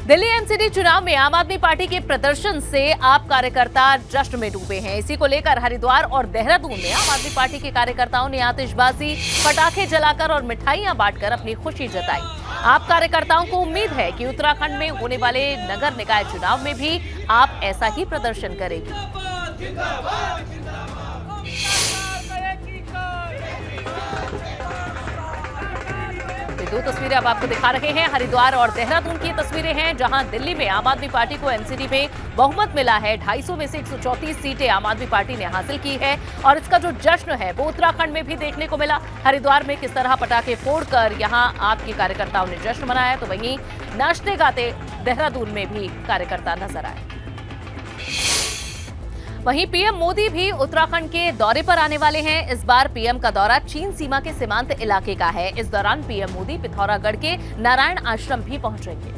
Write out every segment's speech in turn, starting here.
Delhi MCD चुनाव में आम आदमी पार्टी के प्रदर्शन से आप कार्यकर्ता जश्न में डूबे हैं। इसी को लेकर हरिद्वार और देहरादून में आम आदमी पार्टी के कार्यकर्ताओं ने आतिशबाजी, पटाखे जलाकर और मिठाइयां बांटकर अपनी खुशी जताई। आप कार्यकर्ताओं को उम्मीद है कि उत्तराखंड में होने वाले नगर निकाय चुनाव में भी आप ऐसा ही प्रदर्शन करेंगे। दो तस्वीरें अब आपको दिखा रहे हैं। हरिद्वार और देहरादून की तस्वीरें हैं, जहां दिल्ली में आम आदमी पार्टी को एमसीडी में बहुमत मिला है। 250 में से 134 सीटें आम आदमी पार्टी ने हासिल की है और इसका जो जश्न है वो उत्तराखंड में भी देखने को मिला। हरिद्वार में किस तरह पटाखे फोड़कर यहां आपके कार्यकर्ताओं ने जश्न मनाया, तो वहीं नाचते गाते देहरादून में भी कार्यकर्ता नजर आए। वहीं पीएम मोदी भी उत्तराखंड के दौरे पर आने वाले हैं। इस बार पीएम का दौरा चीन सीमा के सीमांत इलाके का है। इस दौरान पीएम मोदी पिथौरागढ़ के नारायण आश्रम भी पहुंचेंगे।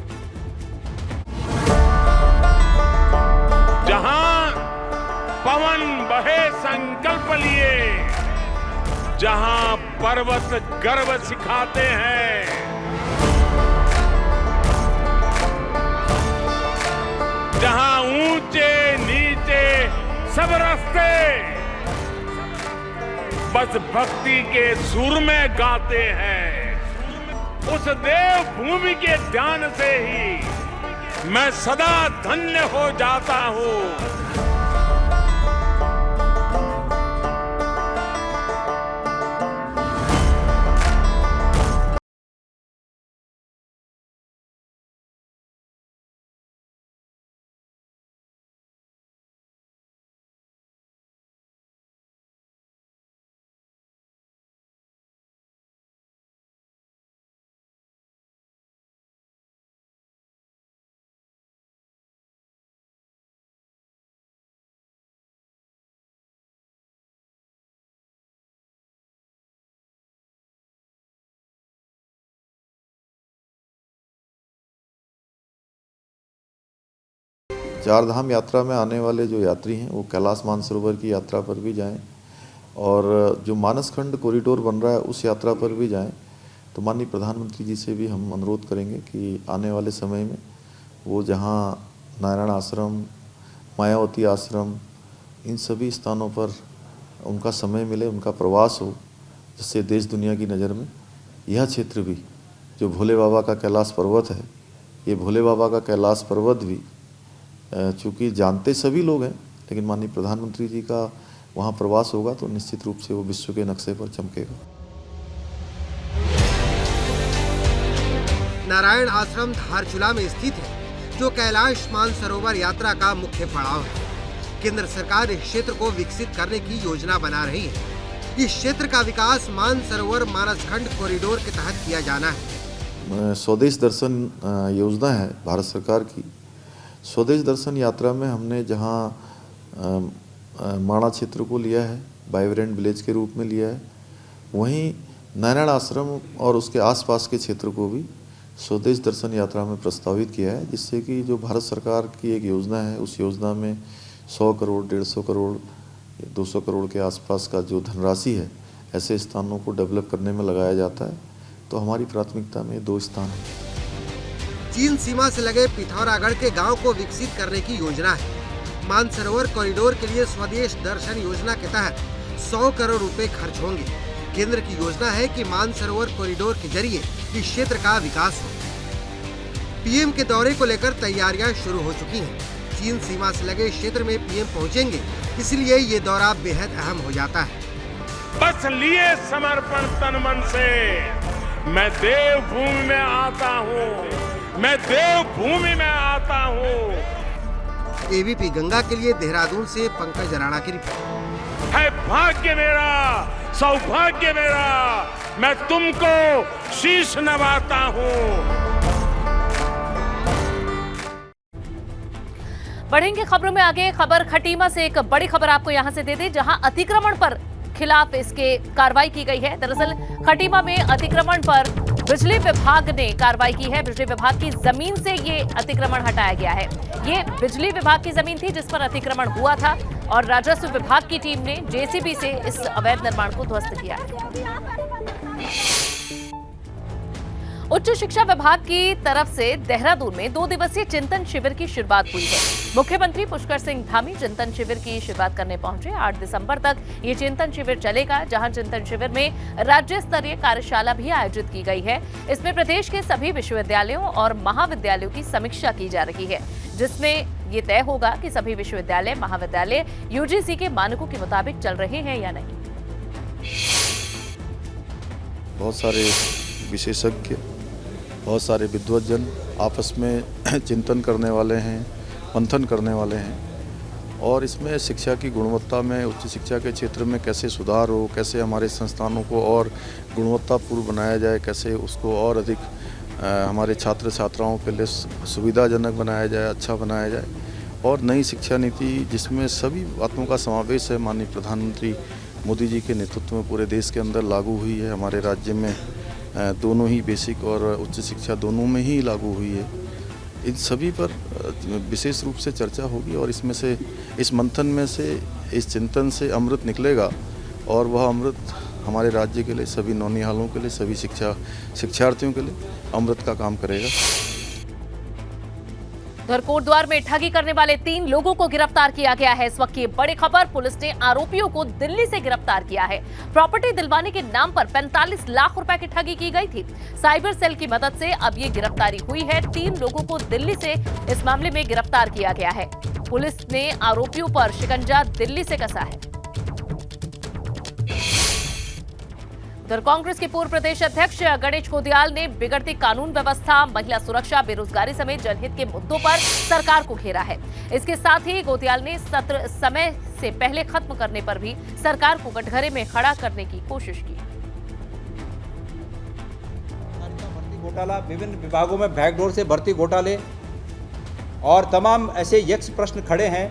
जहां पवन बहे संकल्प लिए, जहां पर्वत गर्व सिखाते हैं, जहां ऊंचे नीचे सब रास्ते बस भक्ति के सुर में गाते हैं। उस देव भूमि के ध्यान से ही मैं सदा धन्य हो जाता हूं। चार धाम यात्रा में आने वाले जो यात्री हैं वो कैलाश मानसरोवर की यात्रा पर भी जाएं और जो मानसखंड कॉरिडोर बन रहा है उस यात्रा पर भी जाएं। तो माननीय प्रधानमंत्री जी से भी हम अनुरोध करेंगे कि आने वाले समय में वो जहां नारायण आश्रम, मायावती आश्रम, इन सभी स्थानों पर उनका समय मिले, उनका प्रवास हो, जिससे देश दुनिया की नज़र में यह क्षेत्र भी जो भोले बाबा का कैलाश पर्वत है, ये भोले बाबा का कैलाश पर्वत भी चूँकि जानते सभी लोग हैं, लेकिन माननीय प्रधानमंत्री जी का वहाँ प्रवास होगा तो निश्चित रूप से वो विश्व के नक्शे पर चमकेगा। नारायण आश्रम धारचूला में स्थित है, जो कैलाश मानसरोवर यात्रा का मुख्य पड़ाव है। केंद्र सरकार इस क्षेत्र को विकसित करने की योजना बना रही है। इस क्षेत्र का विकास मानसरोवर मानसखंड कॉरिडोर के तहत किया जाना है। स्वदेश दर्शन योजना है भारत सरकार की। स्वदेश दर्शन यात्रा में हमने जहां माणा क्षेत्र को लिया है, वाइब्रेंट विलेज के रूप में लिया है, वहीं नारायण आश्रम और उसके आसपास के क्षेत्र को भी स्वदेश दर्शन यात्रा में प्रस्तावित किया है, जिससे कि जो भारत सरकार की एक योजना है उस योजना में 100 करोड़, 150 करोड़, 200 करोड़ के आसपास का जो धनराशि है ऐसे स्थानों को डेवलप करने में लगाया जाता है। तो हमारी प्राथमिकता में 2 स्थान हैं। चीन सीमा से लगे पिथौरागढ़ के गांव को विकसित करने की योजना है। मानसरोवर कॉरिडोर के लिए स्वदेश दर्शन योजना के तहत 100 करोड़ रुपए खर्च होंगे। केंद्र की योजना है कि मानसरोवर कॉरिडोर के जरिए इस क्षेत्र का विकास हो। पीएम के दौरे को लेकर तैयारियां शुरू हो चुकी हैं। चीन सीमा से लगे क्षेत्र में पीएम पहुंचेंगे, इसलिए ये दौरा बेहद अहम हो जाता है। बस लिए समर्पण तन मन से मैं देवभूमि में आता हूँ, मैं देवभूमि में आता हूँ। एबीपी गंगा के लिए देहरादून से पंकज राणा की रिपोर्ट। है भाग्य मेरा, सौभाग्य मेरा, मैं तुमको शीश नवाता हूँ। बढ़ेंगे खबरों में आगे। खबर खटीमा से एक बड़ी खबर आपको यहां से दे दें, जहां अतिक्रमण पर खिलाफ इसके कार्रवाई की गई है। दरअसल खटीमा में अतिक्रमण पर बिजली विभाग ने कार्रवाई की है। बिजली विभाग की जमीन से ये अतिक्रमण हटाया गया है। ये बिजली विभाग की जमीन थी जिस पर अतिक्रमण हुआ था और राजस्व विभाग की टीम ने जेसीबी से इस अवैध निर्माण को ध्वस्त किया है। उच्च शिक्षा विभाग की तरफ से देहरादून में 2 दिवसीय चिंतन शिविर की शुरुआत हुई है। मुख्यमंत्री पुष्कर सिंह धामी चिंतन शिविर की शुरुआत करने पहुंचे। 8 दिसंबर तक ये चिंतन शिविर चलेगा, जहां चिंतन शिविर में राज्य स्तरीय कार्यशाला भी आयोजित की गई है। इसमें प्रदेश के सभी विश्वविद्यालयों और महाविद्यालयों की समीक्षा की जा रही है, जिसमें ये तय होगा कि सभी विश्वविद्यालय महाविद्यालय यूजीसी के मानकों के मुताबिक चल रहे हैं या नहीं। बहुत सारे विशेषज्ञ, बहुत सारे विद्वज्जन आपस में चिंतन करने वाले हैं, मंथन करने वाले हैं और इसमें शिक्षा की गुणवत्ता में, उच्च शिक्षा के क्षेत्र में कैसे सुधार हो, कैसे हमारे संस्थानों को और गुणवत्तापूर्ण बनाया जाए, कैसे उसको और अधिक हमारे छात्र छात्राओं के लिए सुविधाजनक बनाया जाए, अच्छा बनाया जाए और नई शिक्षा नीति जिसमें सभी बातों का समावेश है, माननीय प्रधानमंत्री मोदी जी के नेतृत्व में पूरे देश के अंदर लागू हुई है। हमारे राज्य में दोनों ही बेसिक और उच्च शिक्षा दोनों में ही लागू हुई है। इन सभी पर विशेष रूप से चर्चा होगी और इसमें से, इस मंथन में से, इस चिंतन से अमृत निकलेगा और वह अमृत हमारे राज्य के लिए, सभी नौनिहालों के लिए, सभी शिक्षार्थियों के लिए अमृत का काम करेगा। उधर कोटद्वार में ठगी करने वाले 3 लोगों को गिरफ्तार किया गया है। इस वक्त की बड़ी खबर, पुलिस ने आरोपियों को दिल्ली से गिरफ्तार किया है। प्रॉपर्टी दिलवाने के नाम पर 45 लाख रुपए की ठगी की गई थी। साइबर सेल की मदद से अब ये गिरफ्तारी हुई है। 3 लोगों को दिल्ली से इस मामले में गिरफ्तार किया गया है। पुलिस ने आरोपियों पर शिकंजा दिल्ली से कसा है। उधर कांग्रेस के पूर्व प्रदेश अध्यक्ष गणेश गोदियाल ने बिगड़ती कानून व्यवस्था, महिला सुरक्षा, बेरोजगारी समेत जनहित के मुद्दों पर सरकार को घेरा है। इसके साथ ही गोदियाल ने सत्र समय से पहले खत्म करने पर भी सरकार को कटघरे में खड़ा करने की कोशिश की। भर्ती घोटाला, विभिन्न विभागों में बैकडोर से भर्ती घोटाले और तमाम ऐसे यक्ष प्रश्न खड़े हैं।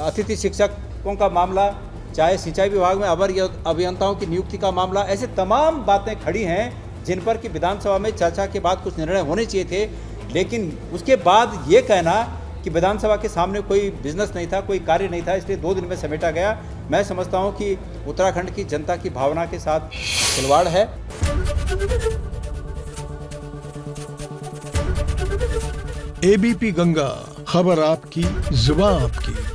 अतिथि शिक्षकों का मामला, चाहे सिंचाई विभाग में अवर अभियंताओं की नियुक्ति का मामला, ऐसे तमाम बातें खड़ी हैं जिन पर कि विधानसभा में चर्चा के बाद कुछ निर्णय होने चाहिए थे। लेकिन उसके बाद ये कहना कि विधानसभा के सामने कोई बिजनेस नहीं था, कोई कार्य नहीं था, इसलिए 2 दिन में समेटा गया, मैं समझता हूँ कि उत्तराखंड की जनता की भावना के साथ खिलवाड़ है। एबीपी गंगा, खबर आपकी, जुबान आपकी।